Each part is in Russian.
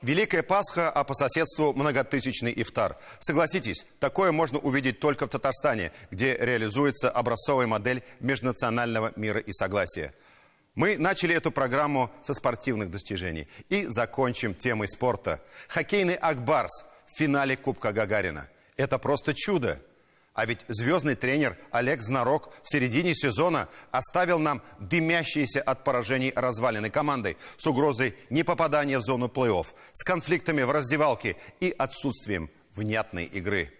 Великая Пасха, а по соседству многотысячный ифтар. Согласитесь, такое можно увидеть только в Татарстане, где реализуется образцовая модель межнационального мира и согласия. Мы начали эту программу со спортивных достижений и закончим темой спорта. Хоккейный «Акбарс» в финале Кубка Гагарина. Это просто чудо. А ведь звездный тренер Олег Знарок в середине сезона оставил нам дымящиеся от поражений развалины командой с угрозой непопадания в зону плей-офф, с конфликтами в раздевалке и отсутствием внятной игры.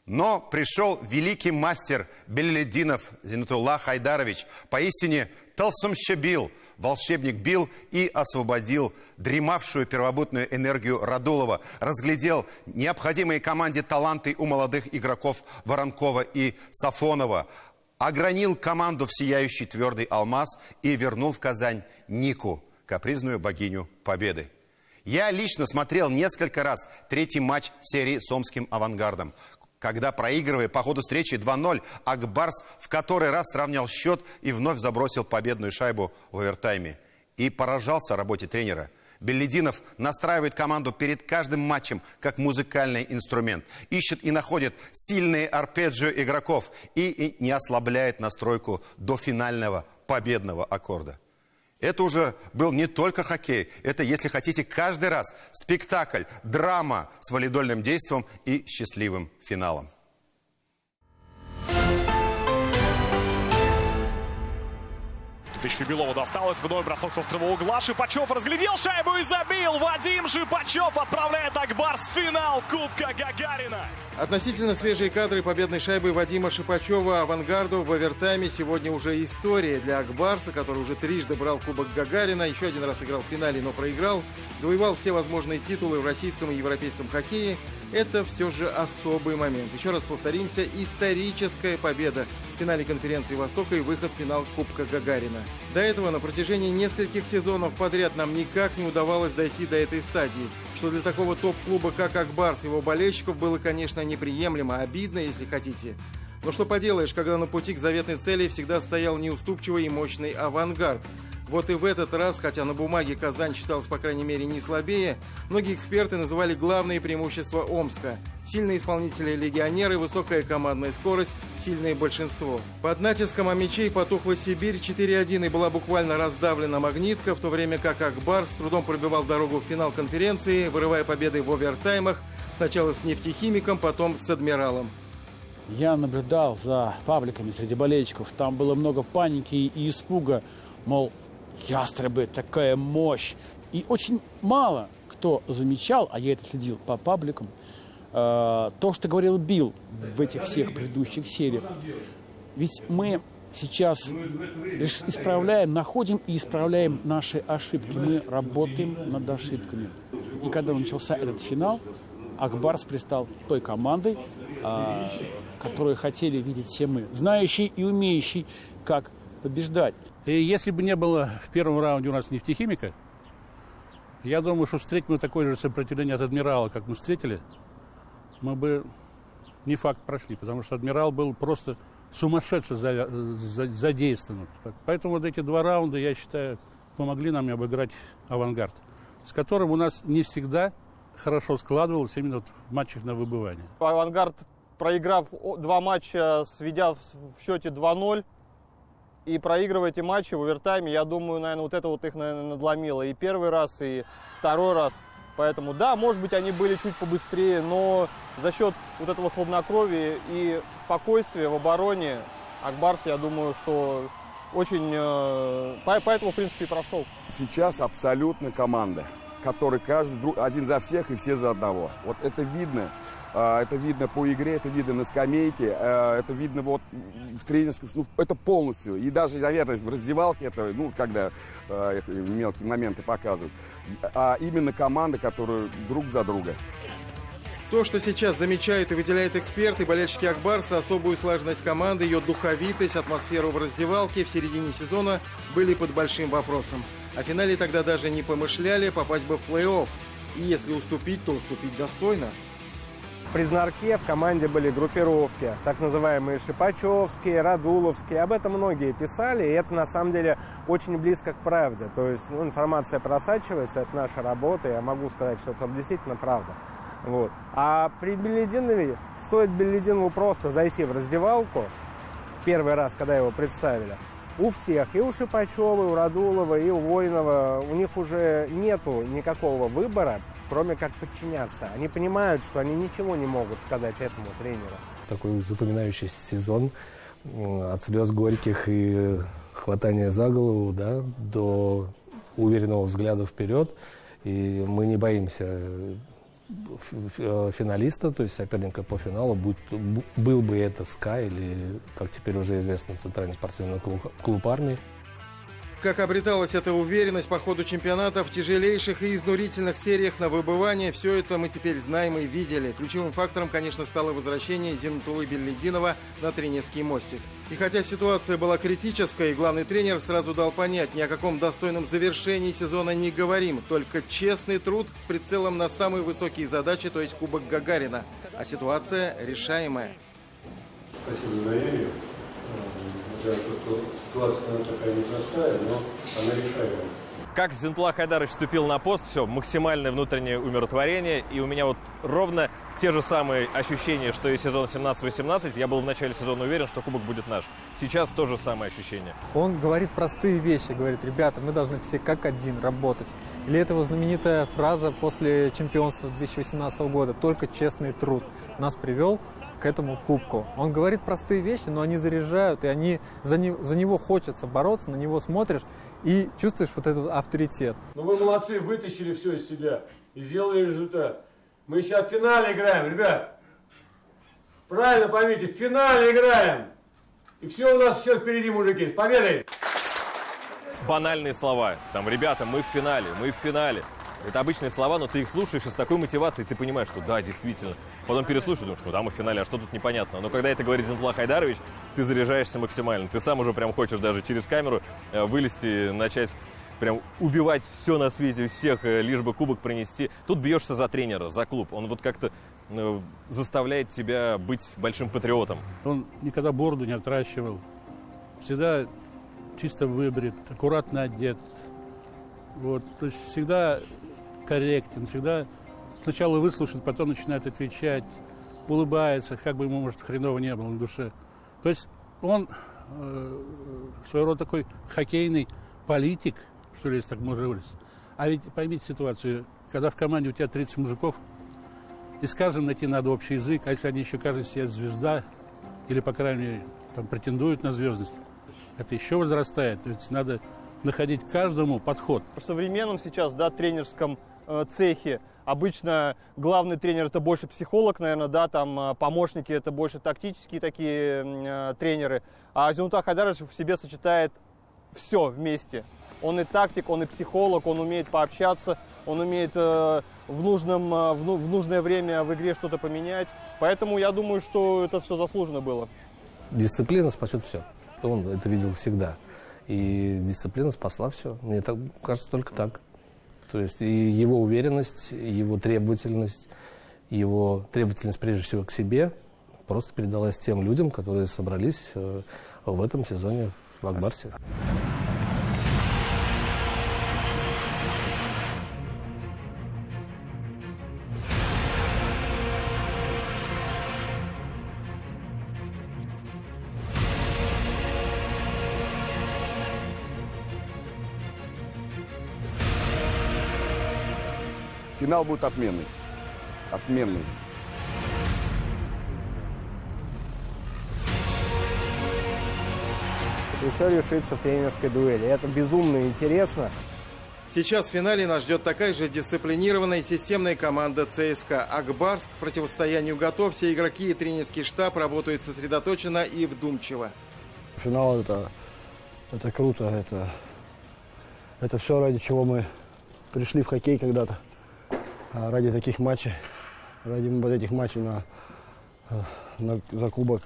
Но пришел великий мастер Беллидинов Зинатулла Хайдарович, поистине Талсумща бил, волшебник бил и освободил дремавшую первобытную энергию Радулова, разглядел необходимые команде таланты у молодых игроков Воронкова и Сафонова, огранил команду в сияющий твердый алмаз и вернул в Казань Нику, капризную богиню победы. Я лично смотрел несколько раз третий матч серии с омским «Авангардом», когда, проигрывая по ходу встречи 2-0, Акбарс в который раз сравнял счет и вновь забросил победную шайбу в овертайме. И поражался работе тренера. Беллидинов настраивает команду перед каждым матчем как музыкальный инструмент. Ищет и находит сильные арпеджио игроков и не ослабляет настройку до финального победного аккорда. Это уже был не только хоккей, это, если хотите, каждый раз спектакль, драма с валидольным действием и счастливым финалом. Тут еще Белову досталось. Вновь бросок с острого угла. Шипачев разглядел шайбу и забил. Вадим Шипачев отправляет Акбарс в финал Кубка Гагарина. Относительно свежие кадры победной шайбы Вадима Шипачева «Авангарду» в овертайме сегодня уже история для Акбарса, который уже трижды брал Кубок Гагарина, еще один раз играл в финале, но проиграл, завоевал все возможные титулы в российском и европейском хоккее. Это все же особый момент. Еще раз повторимся, историческая победа в финале конференции Востока и выход в финал Кубка Гагарина. До этого на протяжении нескольких сезонов подряд нам никак не удавалось дойти до этой стадии, что для такого топ-клуба, как Акбарс, его болельщиков было, конечно, неприемлемо, обидно, если хотите. Но что поделаешь, когда на пути к заветной цели всегда стоял неуступчивый и мощный «Авангард». Вот и в этот раз, хотя на бумаге Казань считалась, по крайней мере, не слабее, многие эксперты называли главные преимущества Омска. Сильные исполнители-легионеры, высокая командная скорость, сильное большинство. Под натиском мячей потухла Сибирь 4-1 и была буквально раздавлена «Магнитка», в то время как Акбарс с трудом пробивал дорогу в финал конференции, вырывая победы в овертаймах, сначала с «Нефтехимиком», потом с «Адмиралом». Я наблюдал за пабликами среди болельщиков, там было много паники и испуга, мол, ястребы, такая мощь. И очень мало кто замечал, а я это следил по пабликам, то, что говорил Билл в этих всех предыдущих сериях. Ведь мы сейчас исправляем, находим и исправляем наши ошибки. Мы работаем над ошибками. И когда начался этот финал, Акбарс предстал той командой, которую хотели видеть все мы, знающие и умеющие, как побеждать. И если бы не было в первом раунде у нас «Нефтехимика», я думаю, что встретим мы такое же сопротивление от «Адмирала», как мы встретили, мы бы не факт прошли, потому что «Адмирал» был просто сумасшедше задействован. Поэтому вот эти два раунда, я считаю, помогли нам обыграть «Авангард», с которым у нас не всегда хорошо складывалось именно в матчах на выбывание. «Авангард», проиграв два матча, сведя в счете 2-0, и проигрывая эти матчи в овертайме, я думаю, наверное, вот это вот их, наверное, надломило. И первый раз, и второй раз. Поэтому, да, может быть, они были чуть побыстрее, но за счет вот этого хладнокровия и спокойствия в обороне Акбарс, я думаю, что очень... Поэтому, в принципе, и прошел. Сейчас абсолютно команда, которая каждый один за всех и все за одного. Вот это видно. Это видно по игре, это видно на скамейке, это видно вот в тренерском, ну, это полностью. И даже, наверное, в раздевалке это, ну, когда мелкие моменты показывают. А именно команда, которая друг за друга. То, что сейчас замечают и выделяют эксперты, болельщики Акбарса, особую слаженность команды, ее духовитость, атмосферу в раздевалке в середине сезона были под большим вопросом. О финале тогда даже не помышляли, попасть бы в плей-офф. И если уступить, то уступить достойно. При Знарке в команде были группировки, так называемые Шипачевские, Радуловские. Об этом многие писали, и это на самом деле очень близко к правде. То есть информация просачивается, это наша работа, я могу сказать, что это действительно правда. Вот. А при Беллидинове, стоит Беллидинову просто зайти в раздевалку, первый раз, когда его представили, у всех, и у Шипачева, и у Радулова, и у Воинова, у них уже нету никакого выбора, кроме как подчиняться. Они понимают, что они ничего не могут сказать этому тренеру. Такой запоминающийся сезон от слез горьких и хватания за голову, да, до уверенного взгляда вперед. И мы не боимся финалиста, то есть соперника по финалу, был бы это СКА или, как теперь уже известно, Центральный спортивный клуб армии. Как обреталась эта уверенность по ходу чемпионата в тяжелейших и изнурительных сериях на выбывание, все это мы теперь знаем и видели. Ключевым фактором, конечно, стало возвращение Зиннатуллы Беллидинова на тренерский мостик. И хотя ситуация была критической, главный тренер сразу дал понять, ни о каком достойном завершении сезона не говорим, только честный труд с прицелом на самые высокие задачи, то есть Кубок Гагарина. А ситуация решаемая. Спасибо за доверие. Ситуация такая непростая, но она решаемая. Как Зиннатулла Хайдарович вступил на пост, все, максимальное внутреннее умиротворение. И у меня вот ровно те же самые ощущения, что и сезон 17-18. Я был в начале сезона уверен, что Кубок будет наш. Сейчас то же самое ощущение. Он говорит простые вещи, говорит: ребята, мы должны все как один работать. Или это его знаменитая фраза после чемпионства 2018 года: только честный труд нас привел к этому кубку. Он говорит простые вещи, но они заряжают, и они за него хочется бороться, на него смотришь и чувствуешь вот этот авторитет. Ну вы молодцы, вытащили все из себя и сделали результат. Мы сейчас в финале играем, ребят. Правильно поймите, в финале играем. И все у нас еще впереди, мужики. С победой! Банальные слова. Там, ребята, мы в финале. Это обычные слова, но ты их слушаешь, и с такой мотивацией ты понимаешь, что да, действительно. Потом переслушаешь, думаешь, ну да, мы в финале, а что тут непонятно? Но когда это говорит Зиннатулла Хайдарович, ты заряжаешься максимально. Ты сам уже прям хочешь даже через камеру вылезти, начать прям убивать все на свете, всех, лишь бы кубок принести. Тут бьешься за тренера, за клуб. Он вот как-то заставляет тебя быть большим патриотом. Он никогда бороду не отращивал. Всегда чисто выбрит, аккуратно одет. Вот, то есть всегда корректен, всегда сначала выслушает, потом начинает отвечать, улыбается, как бы ему, может, хреново не было на душе. То есть он своего рода такой хоккейный политик, что ли, если так можно выразиться. А ведь поймите ситуацию, когда в команде у тебя 30 мужиков, и с каждым найти надо общий язык, а если они еще каждый себе звезда, или, по крайней мере, там, претендуют на звездность, это еще возрастает. То есть надо находить каждому подход. В современном сейчас, да, тренерском цехе обычно главный тренер — это больше психолог, наверное, да, там помощники — это больше тактические такие тренеры. А Зиннатулла Хайдарович в себе сочетает все вместе. Он и тактик, он и психолог, он умеет пообщаться, он умеет в нужное время в игре что-то поменять. Поэтому я думаю, что это все заслуженно было. Дисциплина спасет все. Он это видел всегда. И дисциплина спасла все. Мне так кажется, только так. То есть и его уверенность, его требовательность прежде всего к себе просто передалась тем людям, которые собрались в этом сезоне в Акбарсе. Финал будет отменный. Отменный. И все решится в тренерской дуэли. Это безумно интересно. Сейчас в финале нас ждет такая же дисциплинированная и системная команда ЦСКА. Акбарск к противостоянию готов. Все игроки и тренерский штаб работают сосредоточенно и вдумчиво. Финал это круто. Это все, ради чего мы пришли в хоккей когда-то. Ради таких матчей, ради вот этих матчей за кубок.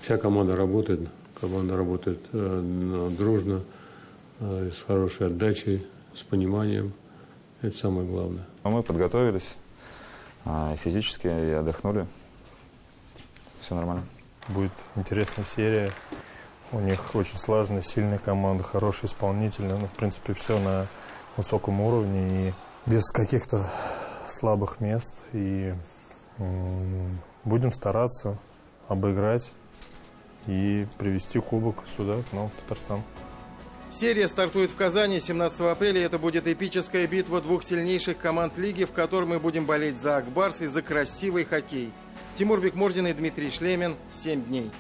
Вся команда работает дружно, с хорошей отдачей, с пониманием. Это самое главное. Мы подготовились физически и отдохнули. все нормально. Будет интересная серия. У них очень слаженная, сильная команда, хороший исполнитель. Ну, в принципе, все на высоком уровне и без каких-то слабых мест. И будем стараться обыграть и привести кубок сюда, к нам, в Татарстан. Серия стартует в Казани 17 апреля. Это будет эпическая битва двух сильнейших команд лиги, в которой мы будем болеть за Ак Барс и за красивый хоккей. Тимур Бекмурзин и Дмитрий Шлемин. 7 дней.